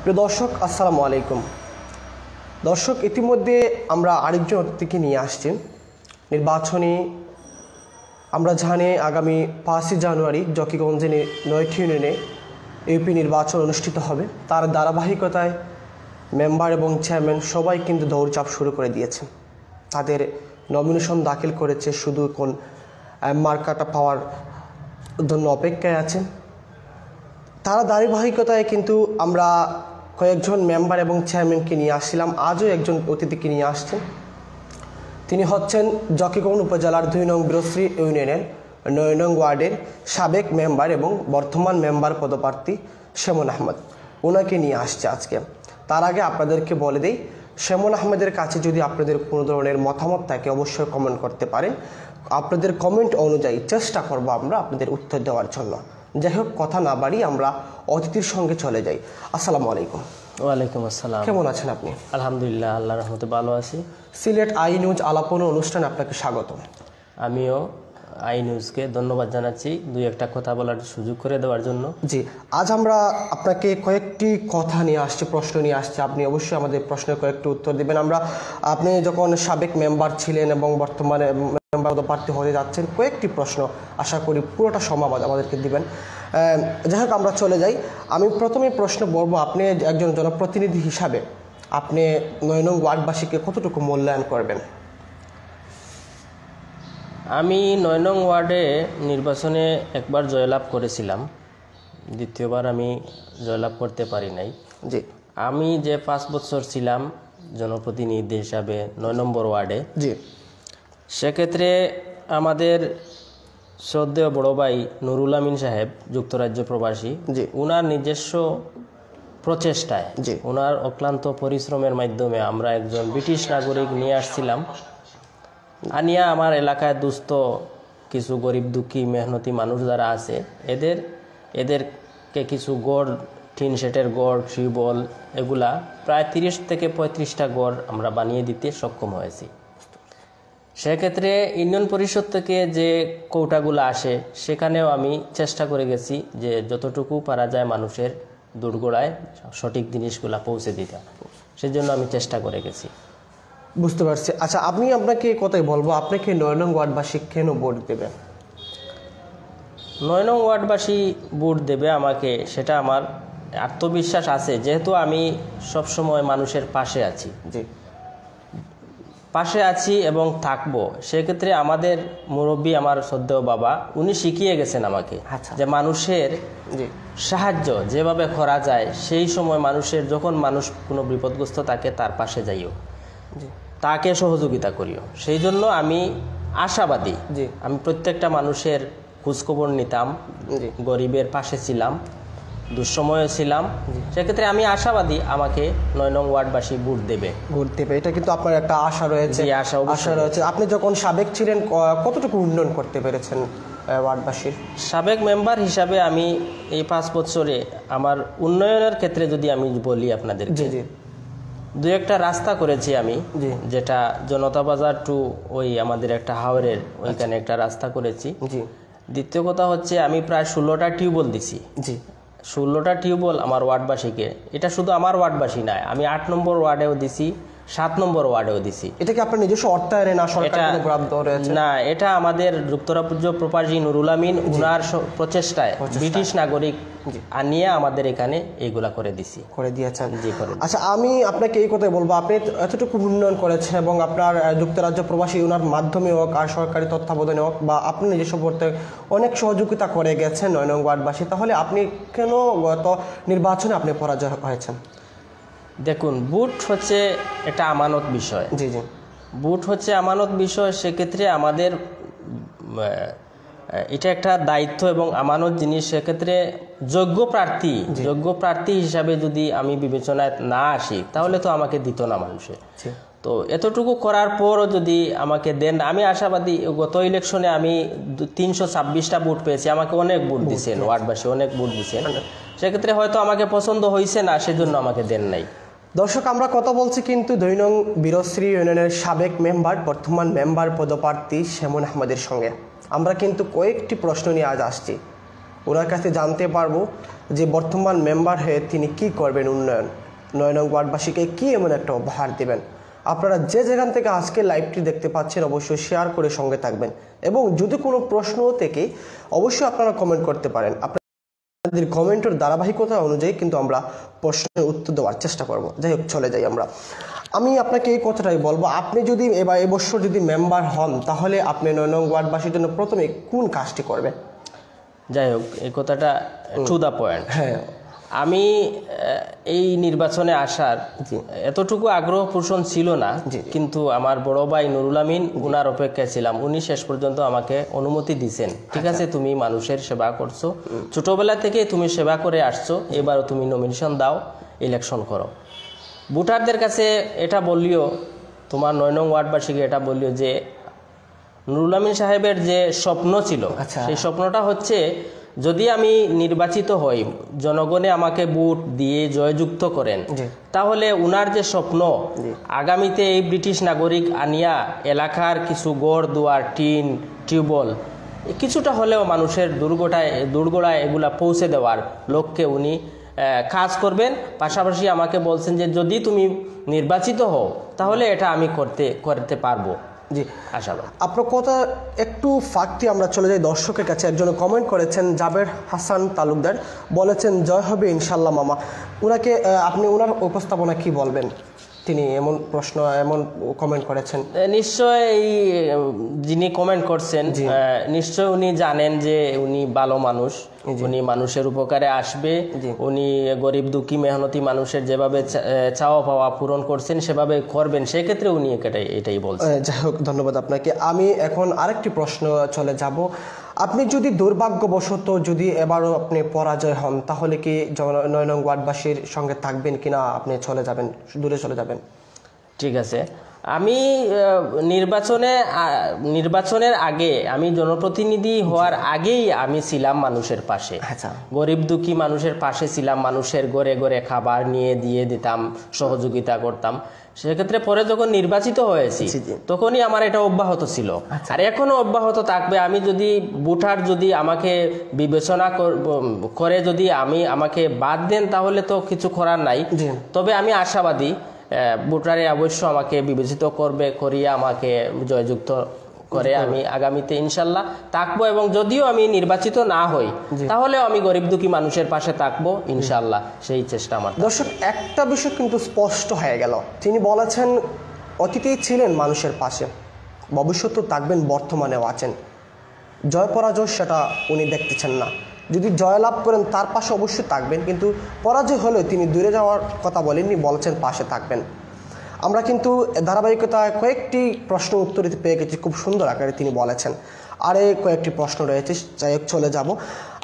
প্রিয় দর্শক, আসসালামু আলাইকুম। দর্শক, ইতিমধ্যে আমরা আরেকজন অতিথিকে নিয়ে আসছি। নির্বাচনী আমরা জানি আগামী 5 জানুয়ারি জকিগঞ্জে 9টি ইউনিয়নে ইউপি নির্বাচন অনুষ্ঠিত হবে। তার ধারাবাহিকতায় মেম্বার এবং চেয়ারম্যান সবাই কিন্তু দৌড়চাপ শুরু করে দিয়েছে। তাদের নমিনেশন দাখিল করেছে, শুধু কোন মার্কাটা পাওয়ার জন্য অপেক্ষায় আছে। তার ধারাবাহিকতায় কিন্তু আমরা কয়েকজন মেম্বার এবং চেয়ারম্যানকে নিয়ে আসছিলাম। আজও একজন অতিথিকে নিয়ে আসছেন। তিনি হচ্ছেন জকিগঞ্জ উপজেলার 2 নং বীরশ্রী ইউনিয়নের 9 নং ওয়ার্ডের সাবেক মেম্বার এবং বর্তমান মেম্বার পদপ্রার্থী শেমন আহমেদ। ওনাকে নিয়ে আসছে আজকে। তার আগে আপনাদেরকে বলে দেই, শেমন আহমেদের কাছে যদি আপনাদের কোনো ধরনের মতামত থাকে অবশ্যই কমেন্ট করতে পারেন। আপনাদের কমেন্ট অনুযায়ী চেষ্টা করব আমরা আপনাদের উত্তর দেওয়ার জন্য। যাই হোক, কথা না বাড়ি আমরা অতিথির সঙ্গে চলে যাই। আসসালামু আলাইকুম। ওয়ালাইকুম আসসালাম। কেমন আছেন আপনি? আলহামদুলিল্লাহ, আল্লাহর রহমতে ভালো আছি। সিলেট আই নিউজ আলাপনা অনুষ্ঠানে আপনাকে স্বাগত। আমিও আই নিউজকে ধন্যবাদ জানাচ্ছি 2-1টা কথা বলার সুযোগ করে দেওয়ার জন্য। জি, আজ আমরা আপনাকে কয়েকটি কথা নিয়ে আসছি, প্রশ্ন নিয়ে আসছি। আপনি অবশ্যই আমাদের প্রশ্নের কয়েকটি উত্তর দেবেন। আপনি যখন সাবেক মেম্বার ছিলেন এবং বর্তমানে মেম্বার পদপ্রার্থী হতে যাচ্ছেন, কয়েকটি প্রশ্ন আশা করি পুরোটা সময় আমাদেরকে দিবেন। যাই হোক, আমরা চলে যাই। আমি প্রথমে প্রশ্ন বলবো, আপনি একজন জনপ্রতিনিধি হিসাবে আপনি 9 নং ওয়ার্ডবাসীকে কতটুকু মূল্যায়ন করবেন? আমি 9 নং ওয়ার্ডে নির্বাচনে একবার জয়লাভ করেছিলাম, দ্বিতীয়বার আমি জয়লাভ করতে পারি নাই। জি, আমি যে 5 বছর ছিলাম জনপ্রতিনিধি হিসাবে 9 নম্বর ওয়ার্ডে, জি, সেক্ষেত্রে আমাদের শ্রদ্ধেয় বড় ভাই নুরুল আমিন সাহেব, যুক্তরাজ্য প্রবাসী, জি, ওনার নিজস্ব প্রচেষ্টায়, জি, ওনার অক্লান্ত পরিশ্রমের মাধ্যমে আমরা একজন ব্রিটিশ নাগরিক নিয়ে আসছিলাম। আনিয়া আমার এলাকায় দুস্থ কিছু গরিব দুঃখী মেহনতি মানুষ যারা আছে, এদেরকে কিছু গড়, টিন শেটের গড়, টিউবওয়েল, এগুলা প্রায় 30 থেকে 35টা গড় আমরা বানিয়ে দিতে সক্ষম হয়েছি। সেক্ষেত্রে ইউনিয়ন পরিষদ থেকে যে কৌটাগুলো আসে, সেখানেও আমি চেষ্টা করে গেছি যে যতটুকু পারা যায় মানুষের দোরগোড়ায় সঠিক জিনিসগুলো পৌঁছে দিতে। সেজন্য আমি চেষ্টা করে গেছি। বুঝতে পারছি। আচ্ছা, আপনাকে কথাই বলবো, আপনাকে 9 নং ওয়ার্ডবাসী কেন ভোট দেবে? 9 নং ওয়ার্ডবাসী ভোট দেবে আমাকে, সেটা আমার আত্মবিশ্বাস আছে, যেহেতু আমি সবসময় মানুষের পাশে আছি। জি, পাশে আছি এবং থাকবো। সেক্ষেত্রে আমাদের মুরব্বী, আমার শ্রদ্ধেয় বাবা, উনি শিখিয়ে গেছেন আমাকে যে মানুষের সাহায্য যেভাবে করা যায়, সেই সময় মানুষের যখন মানুষ কোনো বিপদগ্রস্ত থাকে তার পাশে যাইও, তাকে সহযোগিতা করিও। সেই জন্য আমি আশাবাদী। আমি প্রত্যেকটা মানুষের খোঁজখবর নিতাম, গরিবের পাশে ছিলাম, দুঃসময়ে ছিলাম। সেক্ষেত্রে আমি আশাবাদী আমাকে 9 নং ওয়ার্ডবাসী ভোট দেবে। এটা কিন্তু আপনার একটা আশা রয়েছে। আশা রয়েছে। আপনি যখন সাবেক ছিলেন কতটুকু উন্নয়ন করতে পেরেছেন ওয়ার্ডবাসীর? সাবেক মেম্বার হিসাবে আমি এই 5 বছরে আমার উন্নয়নের ক্ষেত্রে যদি আমি বলি আপনাদের, 2-1টা রাস্তা করেছি আমি, যেটা জনতা বাজার টু ওই আমাদের একটা হাওরের ওইখানে একটা রাস্তা করেছি। দ্বিতীয় কথা হচ্ছে আমি প্রায় 16টা টিউবওয়েল দিছি। 16টা টিউবওয়েল আমার ওয়ার্ডবাসীকে। এটা শুধু আমার ওয়ার্ডবাসী নয়, আমি 8 নম্বর ওয়ার্ডেও দিছি, 7 নম্বর ওয়ার্ডেও দিছি। এটা কি আপনার নিজস্ব অর্থায়নে না সরকারি কোনো গ্রাম রয়েছে? না, এটা আমাদের যুক্তরাজ্য প্রবাসী নুরুল আমিন, উনার প্রচেষ্টায় ব্রিটিশ নাগরিক আনিয়ে আমাদের এখানে এইগুলা করে দিয়েছেন। জি, করে। আচ্ছা, আমি আপনাকে এই কথাই বলবো, আপনি এতটুকু উন্নয়ন করেছেন এবং আপনার যুক্তরাজ্য প্রবাসী ওনার মাধ্যমে হোক আর সরকারি তত্ত্বাবধানে হোক বা আপনি নিজস্ব পড়তে অনেক সহযোগিতা করে গেছেন 9 নং ওয়ার্ডবাসী, তাহলে আপনি কেন গত নির্বাচনে আপনি পরাজয় হয়েছেন? দেখুন, ভোট হচ্ছে একটা আমানত বিষয়। জি, জি, ভোট হচ্ছে আমানত বিষয়। সেক্ষেত্রে আমাদের এটা একটা দায়িত্ব এবং আমানত জিনিস। সেক্ষেত্রে যোগ্য প্রার্থী হিসাবে যদি আমি বিবেচনায় না আসি, তাহলে তো আমাকে দিত না মানুষে। তো এতটুকু করার পরও যদি আমাকে দেন, আমি আশাবাদী। গত ইলেকশনে আমি 326টা ভোট পেয়েছি, আমাকে অনেক ভোট দিচ্ছেন, ওয়ার্ডবাসী অনেক ভোট দিচ্ছেন। সেক্ষেত্রে হয়তো আমাকে পছন্দ হয়েছে না, সেজন্য আমাকে দেন নাই। দর্শক, আমরা কথা বলছি কিন্তু 2 নং বীরশ্রী ইউনিয়নের সাবেক মেম্বার বর্তমান মেম্বার পদপ্রার্থী শেমন আহমেদের সঙ্গে। আমরা কিন্তু কয়েকটি প্রশ্ন নিয়ে আজ আসছি। ওনার কাছে জানতে পারবো যে বর্তমান মেম্বার হয়ে তিনি কি করবেন, উন্নয়ন 9 নং ওয়ার্ডবাসীকে কি এমন একটা উপহার দেবেন। আপনারা যে যেখান থেকে আজকে লাইভটি দেখতে পাচ্ছেন অবশ্যই শেয়ার করে সঙ্গে থাকবেন, এবং যদি কোনো প্রশ্ন থেকে অবশ্যই আপনারা কমেন্ট করতে পারেন। আপনাদের কমেন্টের ধারাবাহিকতা অনুযায়ী কিন্তু আমরা প্রশ্নের উত্তর দেওয়ার চেষ্টা করব। যাই হোক, চলে যাই আমরা। আমি আপনাকে এই কথাটাই বলবো, আপনি যদি এবছর যদি মেম্বার হন তাহলে আপনি 9 নং ওয়ার্ডবাসীর জন্য প্রথমে কোন কাজটি করবেন? যাই হোক, এই কথাটা টু দ্য পয়েন্ট। হ্যাঁ, আমি এই নির্বাচনে আসার এতটুকু আগ্রহ পোষণ ছিল না, কিন্তু আমার বড় ভাই নুরুল আমিন, উনার অপেক্ষায় ছিলাম। উনি শেষ পর্যন্ত আমাকে অনুমতি দিয়েছেন, ঠিক আছে তুমি মানুষের সেবা করছো, ছোটবেলা থেকে তুমি সেবা করে আসছো, এবারও তুমি নমিনেশন দাও, ইলেকশন করো। ভোটারদের কাছে এটা বললিও, তোমার 9 নং ওয়ার্ডবাসীকে এটা বললিও যে নুরুল আমিন সাহেবের যে স্বপ্ন ছিল, সেই স্বপ্নটা হচ্ছে যদি আমি নির্বাচিত হই, জনগণে আমাকে ভোট দিয়ে জয়যুক্ত করেন, তাহলে উনার যে স্বপ্ন আগামীতে এই ব্রিটিশ নাগরিক আনিয়া এলাকার কিছু গড় দুয়ার, টিন, টিউবওয়েল কিছুটা হলেও মানুষের দুর্গড়ায় এগুলা পৌঁছে দেওয়ার লক্ষ্যে উনি কাজ করবেন। পাশাপাশি আমাকে বলছেন যে যদি তুমি নির্বাচিত হও তাহলে এটা আমি করতে পারবো। জি, আশাবাদ। আপনার কথা একটু ফাঁকটি আমরা চলে যাই দর্শকের কাছে। একজন কমেন্ট করেছেন, জাবের হাসান তালুকদার, বলেছেন জয় হবে ইনশাল্লাহ মামা। ওনাকে আপনি ওনার উপস্থাপনা কি বলবেন? তিনি এমন প্রশ্ন, এমন কমেন্ট করেছেন। নিশ্চয় এই যিনি কমেন্ট করছেন নিশ্চয় উনি জানেন যে উনি ভালো মানুষ, উনি মানুষের উপকারে আসবে, উনি গরিব দুঃখী মেহনতি মানুষের যেভাবে চাওয়া পাওয়া পূরণ করছেন সেভাবে করবেন, সেক্ষেত্রে উনি এটাই বলছেন। যাই হোক, ধন্যবাদ আপনাকে। আমি এখন আরেকটি প্রশ্ন চলে যাব। আপনি যদি দুর্ভাগ্যবশত যদি এবারও আপনি পরাজয় হন তাহলে কি 9 নং ওয়ার্ডবাসীর সঙ্গে থাকবেন কিনা, আপনি দূরে চলে যাবেন? ঠিক আছে, আমি নির্বাচনের আগে, আমি জনপ্রতিনিধি হওয়ার আগেই আমি ছিলাম মানুষের পাশে, গরিব দুঃখী মানুষের পাশে ছিলাম, মানুষের ঘরে ঘরে খাবার নিয়ে দিয়ে দিতাম, সহযোগিতা করতাম। সেক্ষেত্রে পরে যখন নির্বাচিত হয়েছি তখনই আমার এটা অব্যাহত ছিল, আর এখনো অব্যাহত থাকবে। আমি যদি ভোটার যদি আমাকে বিবেচনা করে যদি আমাকে বাদ দেন তাহলে তো কিছু করার নাই, তবে আমি আশাবাদী ভোটারে অবশ্য আমাকে বিবেচিত করিয়া আমাকে জয়যুক্ত করে আমি আগামীতে ইনশাল্লাহ থাকবো, এবং যদিও আমি নির্বাচিত না হই তাহলেও আমি গরিব দুঃখী মানুষের পাশে থাকবো ইনশাল্লাহ, সেই চেষ্টা আমার। দর্শক, একটা বিষয় কিন্তু স্পষ্ট হয়ে গেল, তিনি বলেছেন অতীতেই ছিলেন মানুষের পাশে, ভবিষ্যতে থাকবেন, বর্তমানেও আছেন। জয় পরাজয় সেটা উনি দেখতেছেন না, যদি জয়লাভ করেন তার পাশে অবশ্যই থাকবেন, কিন্তু পরাজয় হলেও তিনি দূরে যাওয়ার কথা বলেননি, বলছেন পাশে থাকবেন। আমরা কিন্তু ধারাবাহিকতায় কয়েকটি প্রশ্ন উত্তর পেয়ে গেছি, খুব সুন্দর আকারে তিনি বলেছেন। আর কয়েকটি প্রশ্ন রয়েছে, যাই হোক চলে যাব।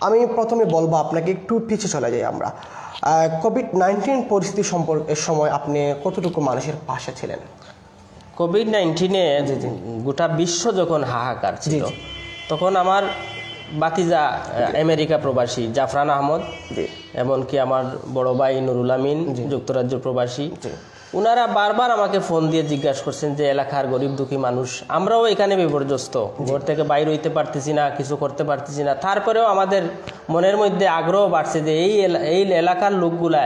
আমি প্রথমে বলবো আপনাকে একটু পিছিয়ে চলে যাই আমরা। কোভিড-19 পরিস্থিতি সম্পর্কের সময় আপনি কতটুকু মানুষের পাশে ছিলেন? কোভিড-19-এ গোটা বিশ্ব যখন হাহাকার ছিল, তখন আমার বাতিজা আমেরিকা প্রবাসী জাফরান আহমদ, এমনকি আমার বড় ভাই নুরুল আমিন যুক্তরাজ্য প্রবাসী, উনারা বারবার আমাকে ফোন দিয়ে জিজ্ঞাসা করছেন যে এলাকার গরিব দুঃখী মানুষ, আমরাও এখানে বিপর্যস্ত, ঘর থেকে বাইরে হইতে পারতেছি না, কিছু করতে পারতেছি না, তারপরেও আমাদের মনের মধ্যে আগ্রহ বাড়ছে যে এই এলাকার লোকগুলা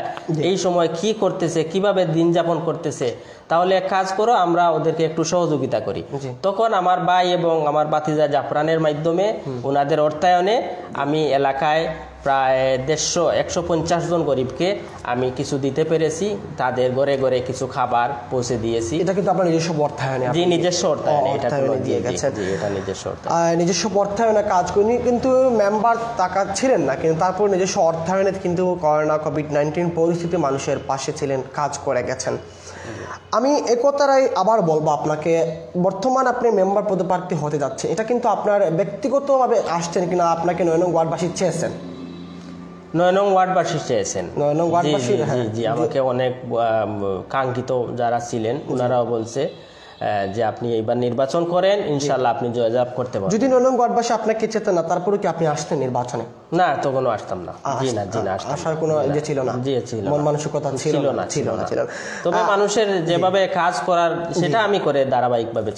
এই সময় কি করতেছে, কিভাবে দিন যাপন করতেছে, তাহলে এক কাজ করো, আমরা ওদেরকে একটু সহযোগিতা করি। তখন আমার ভাই এবং আমার বাতিজা জাফরানের মাধ্যমে ওনাদের অর্থায়নে আমি এলাকায় প্রায় 150 জন গরিবকে আমি কিছু দিতে পেরেছি, তাদের ঘরে ঘরে কিছু খাবার পৌঁছে দিয়েছি। এটা কিন্তু আপনার নিজস্ব অর্থায়নে? জি, নিজস্ব অর্থায়নে, এটা দিয়ে গেছে। জি, এটা নিজস্ব অর্থায়নে। নিজস্ব অর্থায়নে কাজ করিনি, কিন্তু মেম্বার টাকা ছিলেন না, কিন্তু তারপর নিজস্ব অর্থায়নে কিন্তু করোনা কোভিড-19 পরিস্থিতি মানুষের পাশে ছিলেন, কাজ করে গেছেন। আমি একতারাই আবার বলবো আপনাকে, বর্তমান আপনি মেম্বার পদপ্রার্থী হতে যাচ্ছেন, এটা কিন্তু আপনার ব্যক্তিগতভাবে আসছেন কিনা, আপনাকে 9 নং ওয়ার্ডবাসী চেয়েছেন? 9 নং ওয়ার্ডবাসী চেয়েছেন। 9 নং ওয়ার্ডবাসী, জি, আমাকে অনেক কাঙ্ক্ষিত যারা ছিলেন ওনারাও বলছে যে আপনি এইবার নির্বাচন করেন, ইনশাল্লাহ আপনি জয়লাভ করতে পারবেন। যদি 9 নং ওয়ার্ডবাসী আপনাকে চেতে না, তারপরে কি আপনি আসতেন নির্বাচনে? না, তখনও আসতাম না। জি না, আসার কোনো যে ছিল না, জি ছিল মন মানসিকতা ছিল না। তবে মানুষের যেভাবে কাজ করার সেটা আমি করে ধারাবাহিকভাবে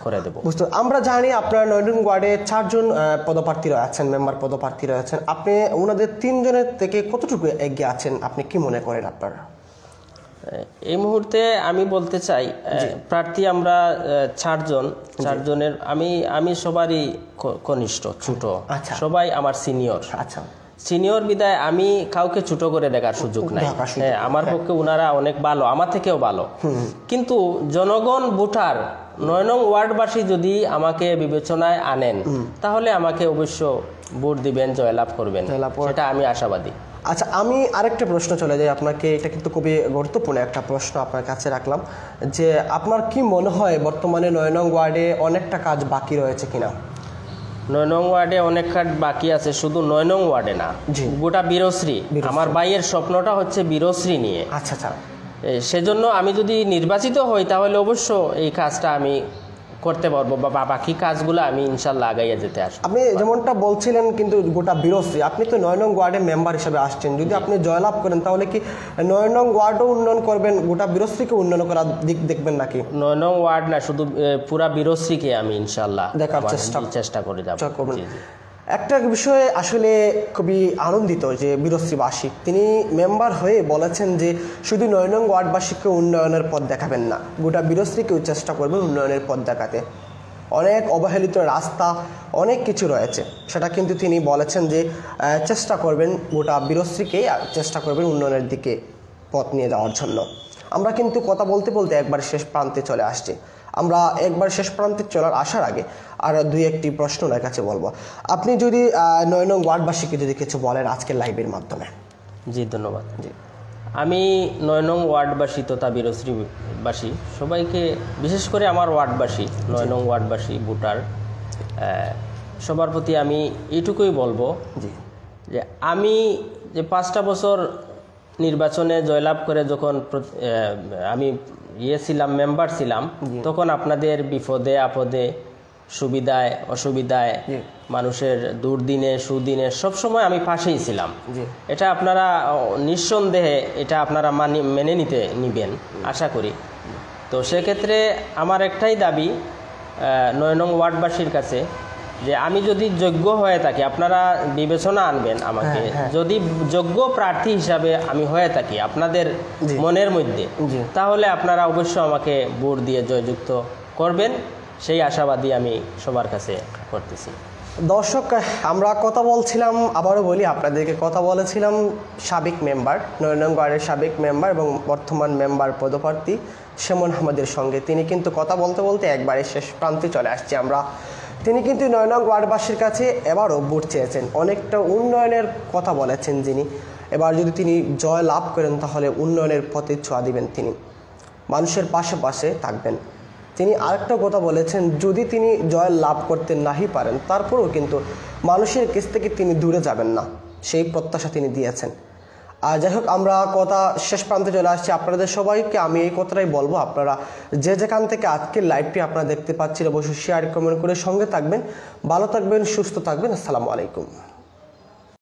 করে দেব। বুঝতে, আমরা জানি আপনার 9 নং ওয়ার্ডে 4 জন পদপ্রার্থী রয়েছেন, মেম্বার পদপ্রার্থী রয়েছেন। আপনি ওনাদের 3 জনের থেকে কতটুকু এগিয়ে আছেন আপনি কি মনে করেন? আপনার এই মুহূর্তে আমি বলতে চাই, প্রার্থী আমরা 4 জনের আমি সবারই কনিষ্ঠ, ছোট, সবাই আমার সিনিয়র। আচ্ছা, সিনিয়র বিদায় আমি কাউকে ছোট করে দেখার সুযোগ নাই। হ্যাঁ, আমার পক্ষে ওনারা অনেক ভালো, আমার থেকেও ভালো। কিন্তু জনগণ ভোটার 9 নং ওয়ার্ডবাসী যদি আমাকে বিবেচনায় আনেন, তাহলে আমাকে অবশ্য ভোট দিবেন, জয়লাভ করবেন, সেটা আমি আশাবাদী। আচ্ছা, আমি আরেকটা প্রশ্ন চলে যাই আপনাকে, এটা কিন্তু খুবই গুরুত্বপূর্ণ একটা প্রশ্ন আপনার কাছে রাখলাম, যে আপনার কি মনে হয় বর্তমানে 9 নং ওয়ার্ডে অনেকটা কাজ বাকি রয়েছে কিনা? 9 নং ওয়ার্ডে অনেক কাজ বাকি আছে, শুধু 9 নং ওয়ার্ডে না, গোটা বীরশ্রী। আমার ভাইয়ের স্বপ্নটা হচ্ছে বীরশ্রী নিয়ে। আচ্ছা, সেজন্য আমি যদি নির্বাচিত হই তাহলে অবশ্য এই কাজটা আমি করতে পারবো, বা বাকি কাজগুলো আমি ইনশাল্লাহ আগাইয়া যেতে আসবো। আপনি যেমনটা বলছিলেন, কিন্তু গোটা বীরশ্রী, আপনি তো 9 নং ওয়ার্ডের মেম্বার হিসেবে আসছেন, যদি আপনি জয়লাভ করেন তাহলে কি 9 নং ওয়ার্ডও উন্নয়ন করবেন, গোটা বীরশ্রীকে উন্নয়ন করার দিক দেখবেন নাকি? 9 নং ওয়ার্ড না, শুধু পুরা বীরশ্রীকে আমি ইনশাল্লাহ দেখার চেষ্টা করে যাব। একটা বিষয়ে আসলে খুবই আনন্দিত যে বীরশ্রীবাসী, তিনি মেম্বার হয়ে বলেছেন যে শুধু 9 নং ওয়ার্ডবাসীকে উন্নয়নের পথ দেখাবেন না, গোটা বীরশ্রীকেও চেষ্টা করবেন উন্নয়নের পথ দেখাতে। অনেক অবহেলিত রাস্তা, অনেক কিছু রয়েছে, সেটা কিন্তু তিনি বলেছেন যে চেষ্টা করবেন গোটা বীরশ্রীকে, চেষ্টা করবেন উন্নয়নের দিকে পথ নিয়ে যাওয়ার জন্য। আমরা কিন্তু কথা বলতে বলতে একবার শেষ প্রান্তে চলে আসছি। আমরা একবার শেষ প্রান্তে আসার আগে আর 2-1টি প্রশ্ন ওনার কাছে বলবো। আপনি যদি 9 নং ওয়ার্ডবাসীকে যদি কিছু বলেন আজকের লাইভের মাধ্যমে। জি, ধন্যবাদ। জি, আমি 9 নং ওয়ার্ডবাসী তথা বীরশ্রীবাসী সবাইকে, বিশেষ করে আমার ওয়ার্ডবাসী, 9 নং ওয়ার্ডবাসী ভোটার, সবার প্রতি আমি এইটুকুই বলবো যে আমি যে 5টা বছর নির্বাচনে জয়লাভ করে যখন আমি ছিলাম, মেম্বার ছিলাম, তখন আপনাদের বিপদে আপদে, সুবিধায় অসুবিধায়, মানুষের দুর্দিনে সুদিনে সবসময় আমি পাশেই ছিলাম। এটা আপনারা নিঃসন্দেহে এটা আপনারা মেনে নিবেন আশা করি। তো সেক্ষেত্রে আমার একটাই দাবি 9 নং ওয়ার্ডবাসীর কাছে, যে আমি যদি যোগ্য হয়ে থাকি, আপনারা বিবেচনা আনবেন আমাকে, যদি যোগ্য প্রার্থী হিসাবে আমি হয়ে থাকি আপনাদের মনের মধ্যে, তাহলে আপনারা অবশ্যই আমাকে ভোট দিয়ে জয়যুক্ত করবেন, সেই আশাবাদী আমি সবার কাছে করতেছি। দর্শক, আমরা কথা বলছিলাম, আবারও বলি আপনাদেরকে, কথা বলেছিলাম সাবেক মেম্বার, 9 নং ওয়ার্ডের সাবেক মেম্বার এবং বর্তমান মেম্বার পদপ্রার্থী সেমন আহমেদের সঙ্গে। তিনি কিন্তু কথা বলতে বলতে একবারে শেষ প্রান্তে চলে আসছে আমরা। তিনি কিন্তু 9 নং ওয়ার্ডবাসীর কাছে এবারও ভোট চেয়েছেন, অনেকটা উন্নয়নের কথা বলেছেন যিনি। এবার যদি তিনি জয় লাভ করেন তাহলে উন্নয়নের পথে ছোঁয়া দিবেন, তিনি মানুষের পাশে পাশে থাকবেন। তিনি আরেকটা কথা বলেছেন, যদি তিনি জয় লাভ করতে নাহি পারেন তারপরেও কিন্তু মানুষের কাছ থেকে তিনি দূরে যাবেন না, সেই প্রত্যাশা তিনি দিয়েছেন। আর যাই হোক, আমরা কথা শেষ প্রান্তে চলে আসছি। আপনাদের সবাইকে আমি এই কথাটাই বলবো, আপনারা যে যেখান থেকে আজকের লাইভটি আপনারা দেখতে পাচ্ছেন অবশ্যই শেয়ার কমেন্ট করে সঙ্গে থাকবেন। ভালো থাকবেন, সুস্থ থাকবেন। আসসালামু আলাইকুম।